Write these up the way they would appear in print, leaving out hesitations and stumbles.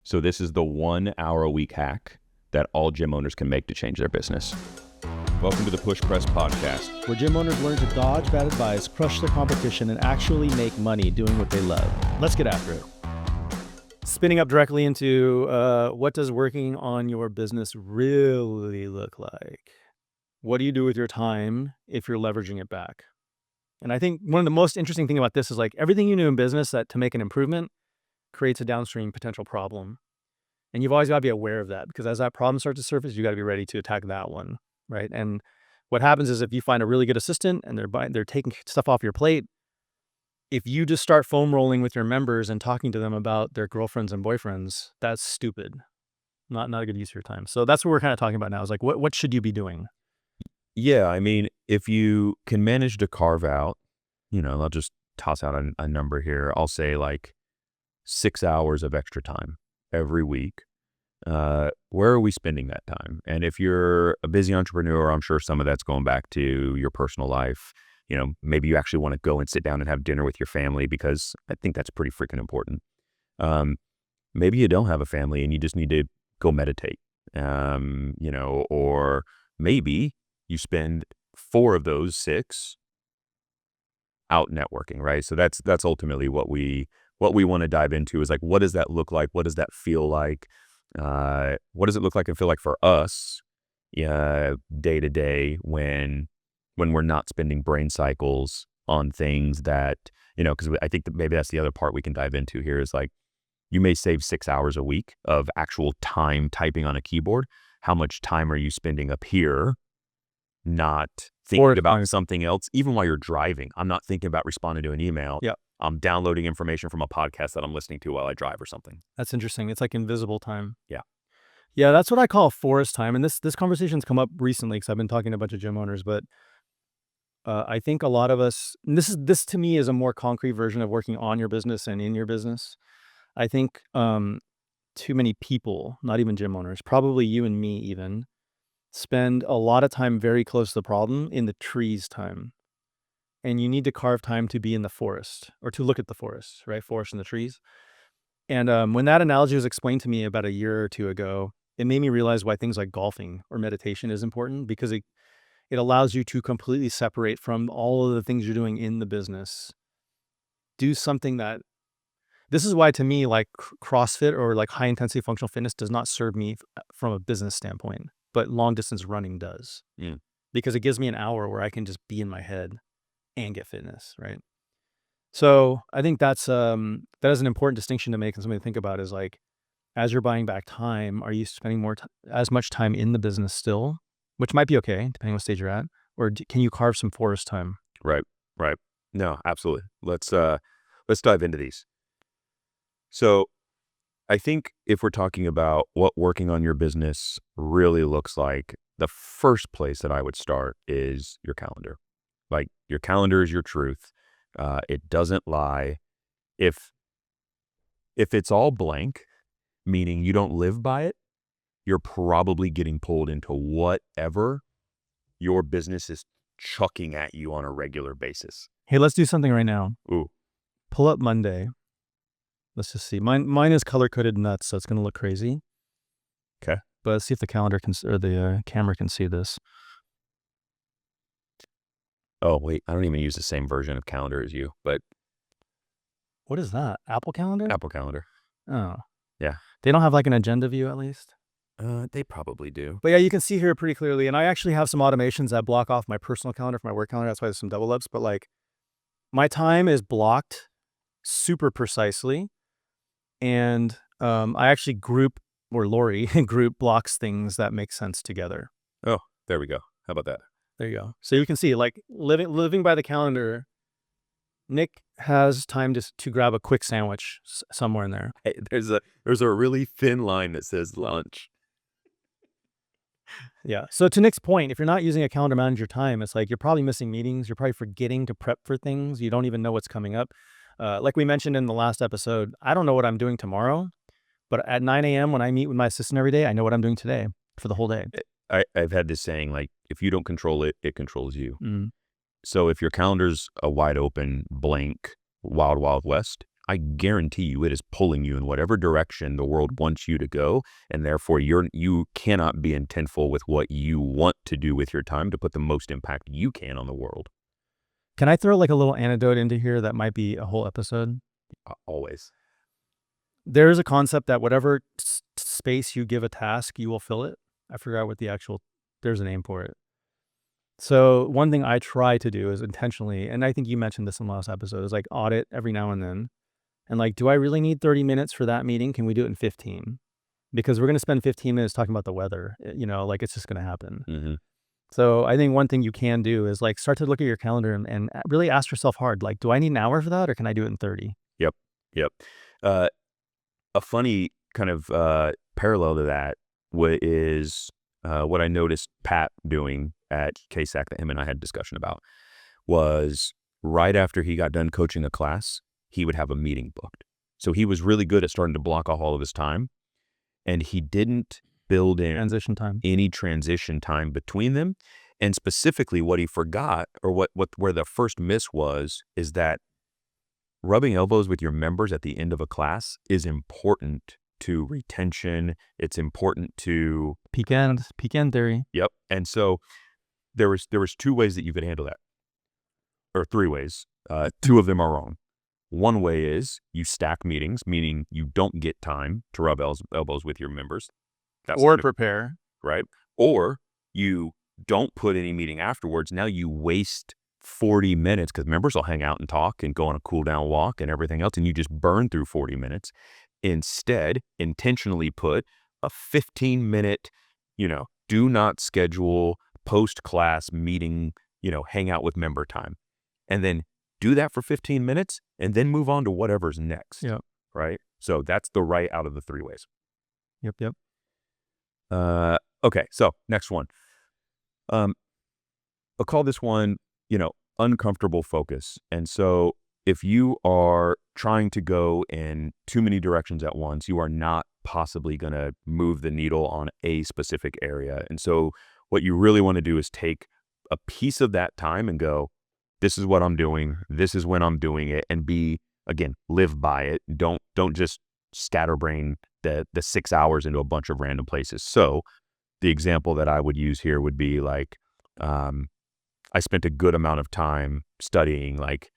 So this is the 1 hour a week hack that all gym owners can make to change their business. Welcome to the PushPress Podcast, where gym owners learn to dodge bad advice, crush their competition, and actually make money doing what they love. Let's get after it. Spinning up directly into what does working on your business really look like? What do you do with your time if you're leveraging it back? And I think one of the most interesting things about this is like everything you do in business that to make an improvement creates a downstream potential problem. And you've always got to be aware of that, because as that problem starts to surface, you got to be ready to attack that one, right? And what happens is if you find a really good assistant and they're taking stuff off your plate, if you just start foam rolling with your members and talking to them about their girlfriends and boyfriends, that's stupid. Not a good use of your time. So that's what we're kind of talking about now is like, what should you be doing? Yeah, I mean, if you can manage to carve out, I'll just toss out a number here. I'll say like 6 hours of extra time every week. Where are we spending that time? And if you're a busy entrepreneur, I'm sure some of that's going back to your personal life. Maybe you actually want to go and sit down and have dinner with your family, because I think that's pretty freaking important. Maybe you don't have a family and you just need to go meditate, or maybe you spend 4 of those 6 out networking, right? So that's ultimately what we want to dive into is like, what does that look like? What does that feel like? What does it look like and feel like for us day to day when we're not spending brain cycles on things that, because I think that maybe that's the other part we can dive into here is like, you may save 6 hours a week of actual time typing on a keyboard. How much time are you spending up here not thinking about something else, even while you're driving? I'm not thinking about responding to an email. Yeah. I'm downloading information from a podcast that I'm listening to while I drive or something. That's interesting. It's like invisible time. Yeah. Yeah, that's what I call forest time. And this conversation's come up recently because I've been talking to a bunch of gym owners, but I think a lot of us, and this to me is a more concrete version of working on your business and in your business. I think too many people, not even gym owners, probably you and me even, spend a lot of time very close to the problem in the trees time. And you need to carve time to be in the forest or to look at the forest, right? Forest and the trees. And when that analogy was explained to me about a year or 2 ago, it made me realize why things like golfing or meditation is important, because it allows you to completely separate from all of the things you're doing in the business. Do something that, this is why to me, like CrossFit or like high intensity functional fitness does not serve me from a business standpoint, but long distance running does. Yeah. Because it gives me an hour where I can just be in my head and get fitness, right? So I think that is an important distinction to make and something to think about is like, as you're buying back time, are you spending as much time in the business still, which might be okay, depending on what stage you're at, or can you carve some forest time? Right. No, absolutely. Let's dive into these. So I think if we're talking about what working on your business really looks like, the first place that I would start is your calendar. Like, your calendar is your truth. It doesn't lie. If it's all blank, meaning you don't live by it, you're probably getting pulled into whatever your business is chucking at you on a regular basis. Hey, let's do something right now. Ooh. Pull up Monday. Let's just see. Mine is color-coded nuts, so it's going to look crazy. Okay. But let's see if the calendar or the camera can see this. Oh, wait, I don't even use the same version of calendar as you, but. What is that? Apple Calendar? Apple Calendar. Oh. Yeah. They don't have like an agenda view at least? They probably do. But yeah, you can see here pretty clearly. And I actually have some automations that block off my personal calendar from my work calendar. That's why there's some double ups. But like, my time is blocked super precisely. And I actually Lori group blocks things that make sense together. Oh, there we go. How about that? There you go. So you can see, like, living by the calendar, Nick has time to grab a quick sandwich somewhere in there. Hey, there's a really thin line that says lunch. Yeah. So to Nick's point, if you're not using a calendar to manage your time, it's like you're probably missing meetings. You're probably forgetting to prep for things. You don't even know what's coming up. Like we mentioned in the last episode, I don't know what I'm doing tomorrow, but at 9 a.m. when I meet with my assistant every day, I know what I'm doing today for the whole day. I've had this saying, like, if you don't control it, it controls you. Mm. So if your calendar's a wide open, blank, wild, wild west, I guarantee you it is pulling you in whatever direction the world wants you to go. And therefore you cannot be intentful with what you want to do with your time to put the most impact you can on the world. Can I throw like a little anecdote into here that might be a whole episode? Always. There's a concept that whatever space you give a task, you will fill it. I forgot what there's a name for it. So one thing I try to do is intentionally, and I think you mentioned this in the last episode, is like audit every now and then. And like, do I really need 30 minutes for that meeting? Can we do it in 15? Because we're going to spend 15 minutes talking about the weather, like it's just going to happen. Mm-hmm. So I think one thing you can do is like start to look at your calendar and really ask yourself hard, like, do I need an hour for that or can I do it in 30? Yep. A funny kind of parallel to that is what I noticed Pat doing at KSAC that him and I had a discussion about was right after he got done coaching a class, he would have a meeting booked. So he was really good at starting to block off all of his time, and he didn't build in any transition time between them. And specifically what he forgot, or where the first miss is that rubbing elbows with your members at the end of a class is important to retention. It's important to peak end theory. Yep. And so there was 2 ways that you could handle that, or 3 ways. 2 of them are wrong. One way is you stack meetings, meaning you don't get time to rub elbows with your members. Or prepare. Right. Or you don't put any meeting afterwards. Now you waste 40 minutes because members will hang out and talk and go on a cool down walk and everything else, and you just burn through 40 minutes. Instead, intentionally put a 15-minute, do not schedule post-class meeting, hang out with member time. And then do that for 15 minutes and then move on to whatever's next. Yep. Right? So that's the right out of the 3 ways. Yep. Okay, so next one. I'll call this one, uncomfortable focus. And so if you are trying to go in too many directions at once, you are not possibly going to move the needle on a specific area. And so what you really want to do is take a piece of that time and go, this is what I'm doing. This is when I'm doing it, and live by it. Don't just scatterbrain the 6 hours into a bunch of random places. So the example that I would use here would be like, I spent a good amount of time studying like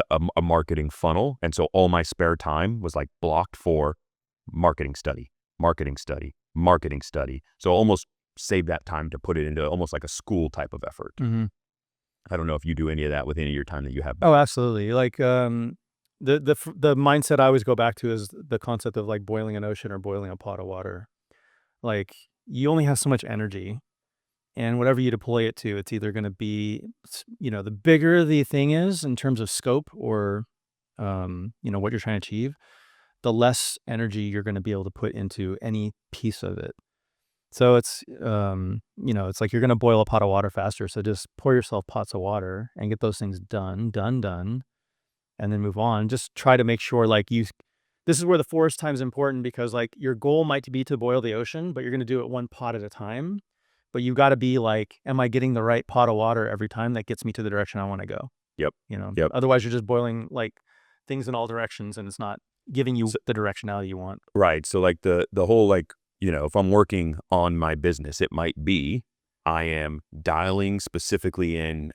a marketing funnel. And so all my spare time was like blocked for marketing study. So almost save that time to put it into almost like a school type of effort. Mm-hmm. I don't know if you do any of that with any of your time that you have. Oh, absolutely. Like the mindset I always go back to is the concept of like boiling an ocean or boiling a pot of water. Like you only have so much energy, and whatever you deploy it to, it's either going to be, the bigger the thing is in terms of scope or, what you're trying to achieve, the less energy you're going to be able to put into any piece of it. So it's, it's like you're going to boil a pot of water faster. So just pour yourself pots of water and get those things done, and then move on. Just try to make sure this is where the forest time is important, because like your goal might be to boil the ocean, but you're going to do it one pot at a time. But you got to be like, am I getting the right pot of water every time that gets me to the direction I want to go? Yep. Yep. Otherwise you're just boiling like things in all directions, and it's not giving you the directionality you want. Right. So like the whole, like, if I'm working on my business, it might be I am dialing specifically in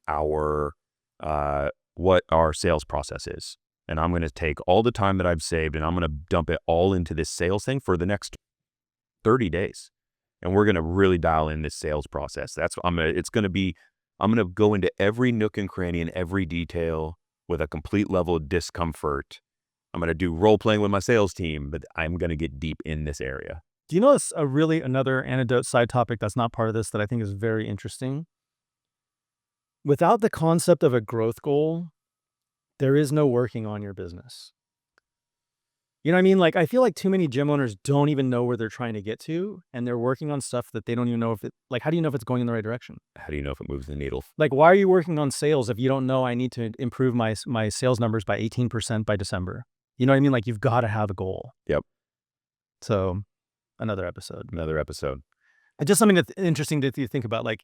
what our sales process is. And I'm going to take all the time that I've saved and I'm going to dump it all into this sales thing for the next 30 days. And we're going to really dial in this sales process. I'm going to go into every nook and cranny and every detail with a complete level of discomfort. I'm going to do role playing with my sales team, but I'm going to get deep in this area. Do you know it's another anecdote side topic that's not part of this that I think is very interesting? Without the concept of a growth goal, there is no working on your business. You know what I mean? Like, I feel like too many gym owners don't even know where they're trying to get to, and they're working on stuff that they don't even know how do you know if it's going in the right direction? How do you know if it moves the needle? Like, why are you working on sales if you don't know I need to improve my sales numbers by 18% by December? You know what I mean? Like, you've got to have a goal. Yep. So, another episode. It's just something that's interesting to think about. Like,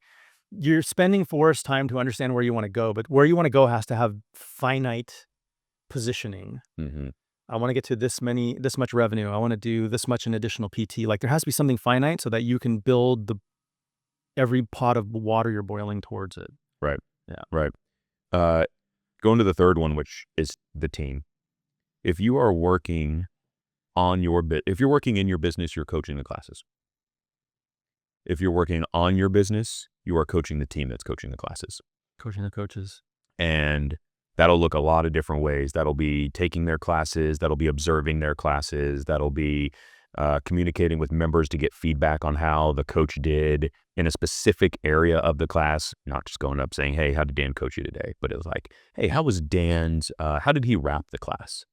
you're spending forest time to understand where you want to go, but where you want to go has to have finite positioning. Mm-hmm. I want to get to this much revenue. I want to do this much in additional PT. Like there has to be something finite so that you can build every pot of water you're boiling towards it. Right. Yeah. Right. Going to the third one, which is the team. If you are working on if you're working in your business, you're coaching the classes. If you're working on your business, you are coaching the team that's coaching the classes. Coaching the coaches. And that'll look a lot of different ways. That'll be taking their classes. That'll be observing their classes. That'll be communicating with members to get feedback on how the coach did in a specific area of the class, not just going up saying, hey, how did Dan coach you today? But it was like, hey, how was Dan's, how did he wrap the class?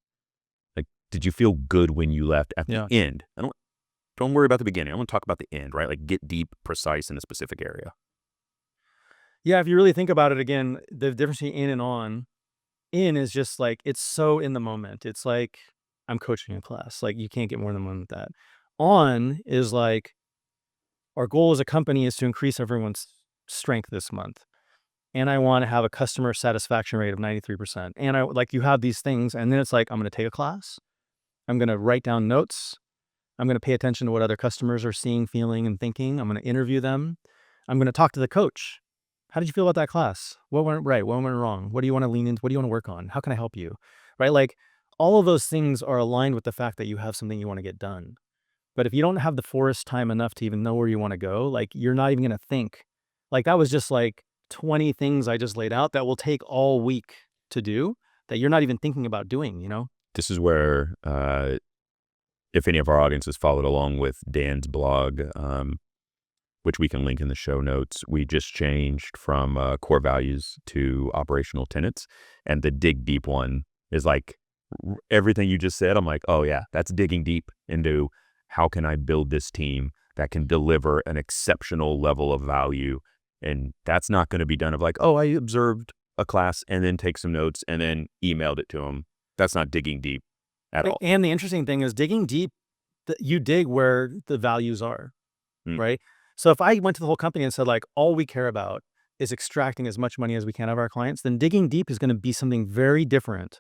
Like, did you feel good when you left at the end? Don't worry about the beginning. I want to talk about the end, right? Like get deep, precise in a specific area. Yeah, if you really think about it, again, the difference between in and on, in is just like, it's so in the moment. It's like, I'm coaching a class. Like you can't get more than one with that. On is like, our goal as a company is to increase everyone's strength this month. And I want to have a customer satisfaction rate of 93%. And I like, you have these things, and then it's like, I'm going to take a class. I'm going to write down notes. I'm going to pay attention to what other customers are seeing, feeling, and thinking. I'm going to interview them. I'm going to talk to the coach. How did you feel about that class? What went right? What went wrong? What do you want to lean into? What do you want to work on? How can I help you? Right? Like all of those things are aligned with the fact that you have something you want to get done. But if you don't have the forest time enough to even know where you want to go, like you're not even going to think. Like that was just like 20 things I just laid out that will take all week to do that you're not even thinking about doing, you know? This is where, if any of our audience has followed along with Dan's blog, which we can link in the show notes, we just changed from core values to operational tenets. And the dig deep one is like everything you just said. I'm like, oh yeah, that's digging deep into how can I build this team that can deliver an exceptional level of value. And that's not going to be done of like, oh, I observed a class and then take some notes and then emailed it to them. That's not digging deep at all. And the interesting thing is digging deep, you dig where the values are, right? So if I went to the whole company and said like, all we care about is extracting as much money as we can of our clients, then digging deep is going to be something very different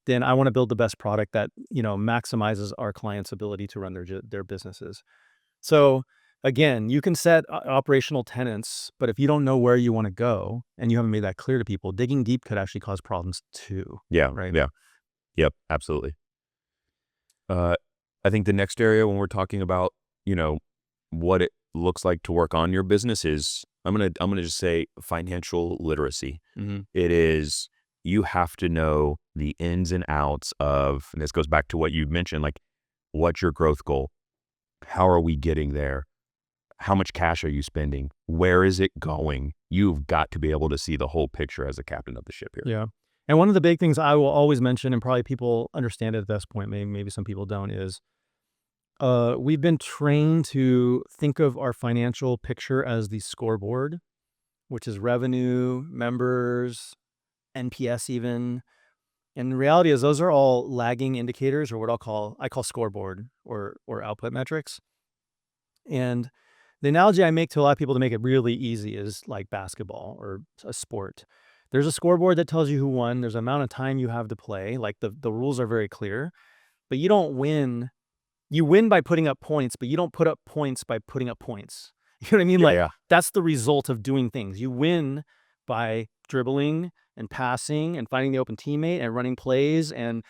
than I want to build the best product that, you know, maximizes our clients' ability to run their businesses. So again, you can set operational tenets, but if you don't know where you want to go and you haven't made that clear to people, digging deep could actually cause problems too. Yeah. Right. Yeah. Yep. Absolutely. I think the next area when we're talking about, you know, what it looks like to work on your business is I'm gonna just say financial literacy. It is, you have to know the ins and outs of, and this goes back to what you mentioned, like what's your growth goal? How are we getting there? How much cash are you spending? Where is it going? You've got to be able to see the whole picture as a captain of the ship here. Yeah. And one of the big things I will always mention, and probably people understand it at this point, maybe some people don't, is we've been trained to think of our financial picture as the scoreboard, which is revenue, members, NPS even. And the reality is those are all lagging indicators, or what I call scoreboard or output metrics. And the analogy I make to a lot of people to make it really easy is like basketball or a sport. There's a scoreboard that tells you who won. There's an amount of time you have to play. Like the rules are very clear, but you don't win. You win by putting up points, but you don't put up points by putting up points. You know what I mean? That's the result of doing things. You win by dribbling and passing and finding the open teammate and running plays and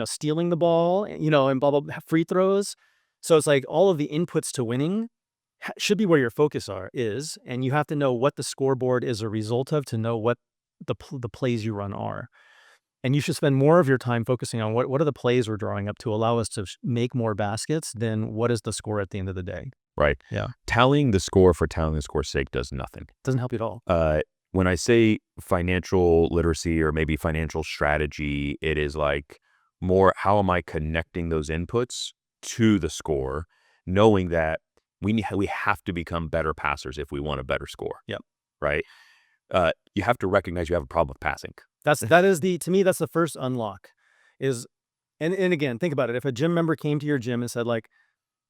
stealing the ball, and blah, blah, blah, free throws. So it's like all of the inputs to winning should be where your focus is, and you have to know what the scoreboard is a result of to know what the plays you run are. And you should spend more of your time focusing on what are the plays we're drawing up to allow us to make more baskets than what is the score at the end of the day. Right. Yeah. Tallying the score for tallying the score's sake does nothing. Doesn't help you at all. When I say financial literacy or maybe financial strategy, it is like more, how am I connecting those inputs to the score, knowing that we have to become better passers if we want a better score. Yep. Right. You have to recognize you have a problem with passing. To me, that's the first unlock is, and again, think about it. If a gym member came to your gym and said like,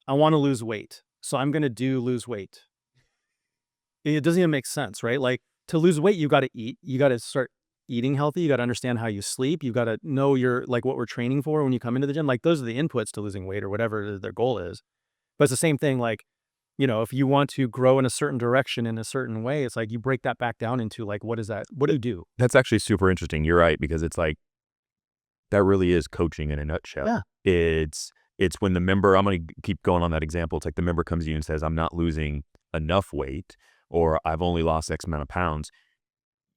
I want to lose weight, so I'm going to lose weight. It doesn't even make sense, right? Like to lose weight, you got to eat, you got to start eating healthy. You got to understand how you sleep. You got to know like what we're training for when you come into the gym. Like those are the inputs to losing weight or whatever their goal is. But it's the same thing. Like, if you want to grow in a certain direction in a certain way, it's like you break that back down into like, what is that? What do you do? That's actually super interesting. You're right, because it's like, that really is coaching in a nutshell. Yeah. It's when the member, I'm going to keep going on that example. It's like the member comes to you and says, I'm not losing enough weight, or I've only lost X amount of pounds.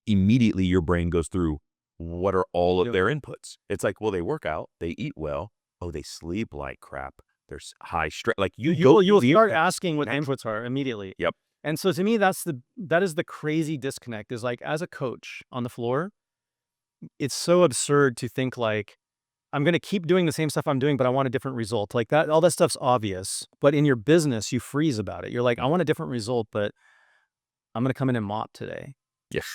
Immediately your brain goes through, what are all of their inputs? It's like, well, they work out, they eat well, oh, they sleep like crap, there's high stress. Like you'll start asking what the inputs are immediately. Yep. And so to me, that is the crazy disconnect, is like, as a coach on the floor, it's so absurd to think like, I'm going to keep doing the same stuff I'm doing, but I want a different result. Like that, all that stuff's obvious, but in your business, you freeze about it. You're like, I want a different result, but I'm going to come in and mop today. Yes.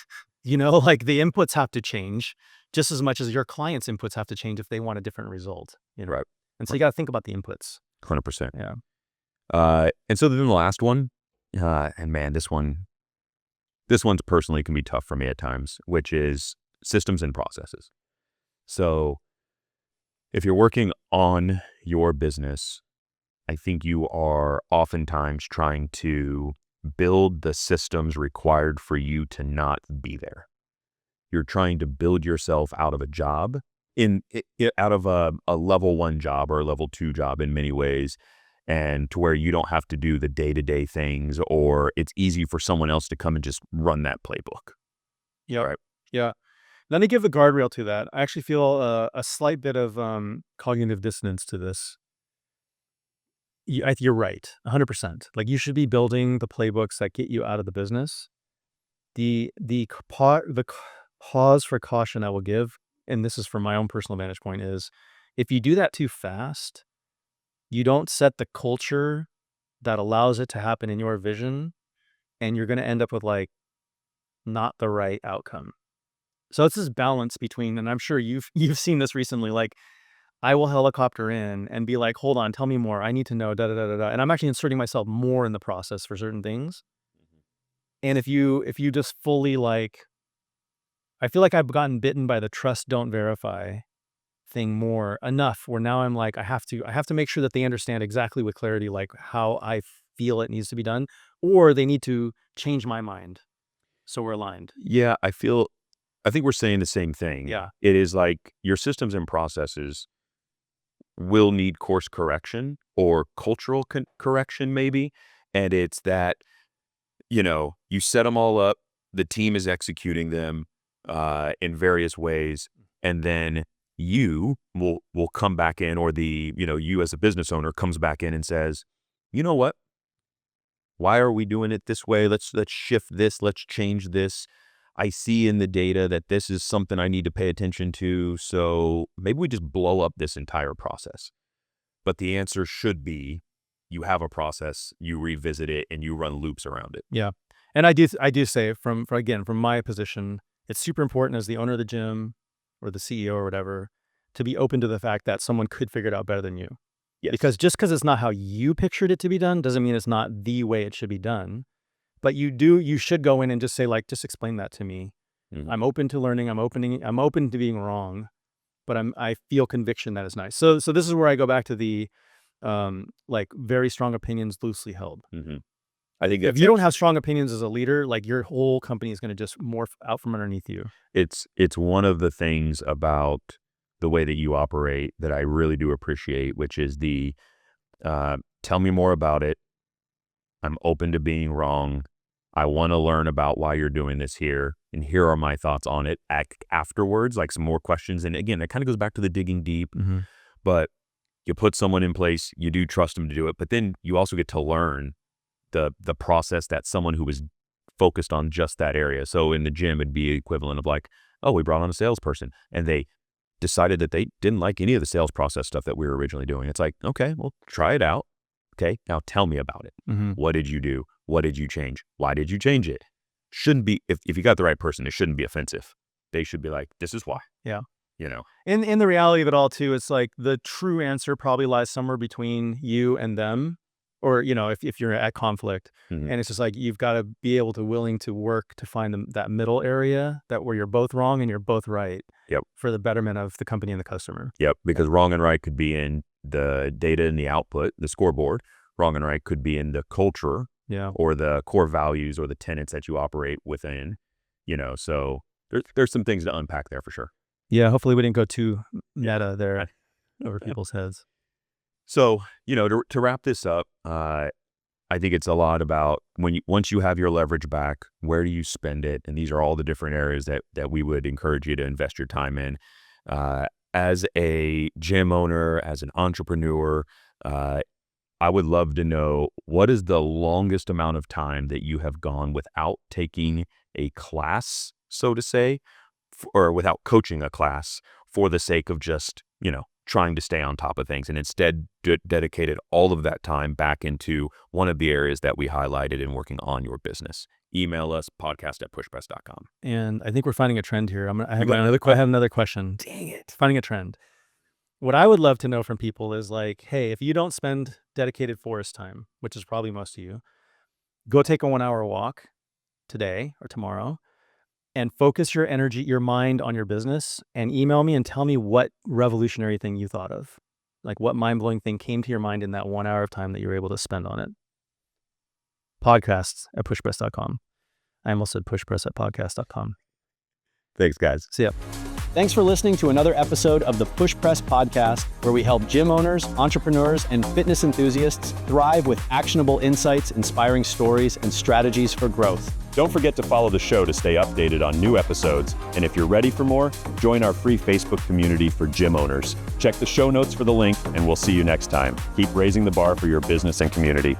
Like the inputs have to change just as much as your client's inputs have to change if they want a different result. Right. And so you got to think about the inputs. 100%. Yeah. And so then the last one, and man, this one's personally can be tough for me at times, which is systems and processes. So if you're working on your business, I think you are oftentimes trying to build the systems required for you to not be there. You're trying to build yourself out of a job, out of a level 1 job or a level 2 job in many ways, and to where you don't have to do the day-to-day things, or it's easy for someone else to come and just run that playbook. Yeah. Right. Yeah. Let me give the guardrail to that. I actually feel a slight bit of cognitive dissonance to this. You're right, 100%. Like you should be building the playbooks that get you out of the business. The pause for caution I will give, and this is from my own personal vantage point, is if you do that too fast, you don't set the culture that allows it to happen in your vision, and you're going to end up with like not the right outcome. So it's this balance between, and I'm sure you've seen this recently, like I will helicopter in and be like, hold on, tell me more. I need to know, da da da da da. And I'm actually inserting myself more in the process for certain things. And if you just fully like, I feel like I've gotten bitten by the trust, don't verify thing more enough, where now I'm like, I have to make sure that they understand exactly with clarity, like how I feel it needs to be done, or they need to change my mind. So we're aligned. Yeah, I think we're saying the same thing. Yeah. It is like your systems and processes will need course correction or cultural correction maybe. And it's that, you set them all up, the team is executing them in various ways, and then you will come back in, or you as a business owner comes back in and says, you know what? Why are we doing it this way? Let's shift this. Let's change this. I see in the data that this is something I need to pay attention to. So maybe we just blow up this entire process. But the answer should be, you have a process, you revisit it, and you run loops around it. Yeah. And I do say from my position, it's super important as the owner of the gym or the CEO or whatever, to be open to the fact that someone could figure it out better than you. Yes. Because just because it's not how you pictured it to be done doesn't mean it's not the way it should be done. But you should go in and just say, like, just explain that to me. Mm-hmm. I'm open to learning. I'm open to being wrong, but I feel conviction that is nice. So this is where I go back to the like very strong opinions loosely held. Mm-hmm. I think if you don't have strong opinions as a leader, like your whole company is going to just morph out from underneath you. It's one of the things about the way that you operate that I really do appreciate, which is the tell me more about it. I'm open to being wrong. I want to learn about why you're doing this here, and here are my thoughts on it afterwards, like some more questions. And again, it kind of goes back to the digging deep, but you put someone in place, you do trust them to do it, but then you also get to learn the process that someone who was focused on just that area. So in the gym, it'd be equivalent of like, oh, we brought on a salesperson and they decided that they didn't like any of the sales process stuff that we were originally doing. It's like, okay, well, try it out. Okay, now tell me about it. What did you do? What did you change? Why did you change it? Shouldn't be, if you got the right person, it shouldn't be offensive. They should be like, this is why. Yeah. In the reality of it all too, it's like the true answer probably lies somewhere between you and them. or, if you're at conflict. Mhm. And it's just like, you've got to be able to willing to work to find that middle area where you're both wrong and you're both right. Yep. For the betterment of the company and the customer. Yep. Because wrong and right could be in the data and the output, the scoreboard. Wrong and right could be in the culture. Yeah. Or the core values or the tenets that you operate within, so there's some things to unpack there for sure. Yeah. Hopefully we didn't go too meta there over people's heads. So, to wrap this up, I think it's a lot about once you have your leverage back, where do you spend it? And these are all the different areas that we would encourage you to invest your time in. As a gym owner, as an entrepreneur, I would love to know, what is the longest amount of time that you have gone without taking a class, so to say, or without coaching a class for the sake of just, trying to stay on top of things, and instead dedicated all of that time back into one of the areas that we highlighted in working on your business. Email us, podcast@pushpress.com. And I think we're finding a trend here. I have another question. Dang it. Finding a trend. What I would love to know from people is like, hey, if you don't spend dedicated forest time, which is probably most of you, go take a 1-hour walk today or tomorrow and focus your energy, your mind on your business, and email me and tell me what revolutionary thing you thought of. Like, what mind-blowing thing came to your mind in that 1 hour of time that you were able to spend on it. Podcasts@pushpress.com. I almost said pushpress@podcast.com. Thanks, guys. See ya. Thanks for listening to another episode of the PushPress Podcast, where we help gym owners, entrepreneurs, and fitness enthusiasts thrive with actionable insights, inspiring stories, and strategies for growth. Don't forget to follow the show to stay updated on new episodes. And if you're ready for more, join our free Facebook community for gym owners. Check the show notes for the link, and we'll see you next time. Keep raising the bar for your business and community.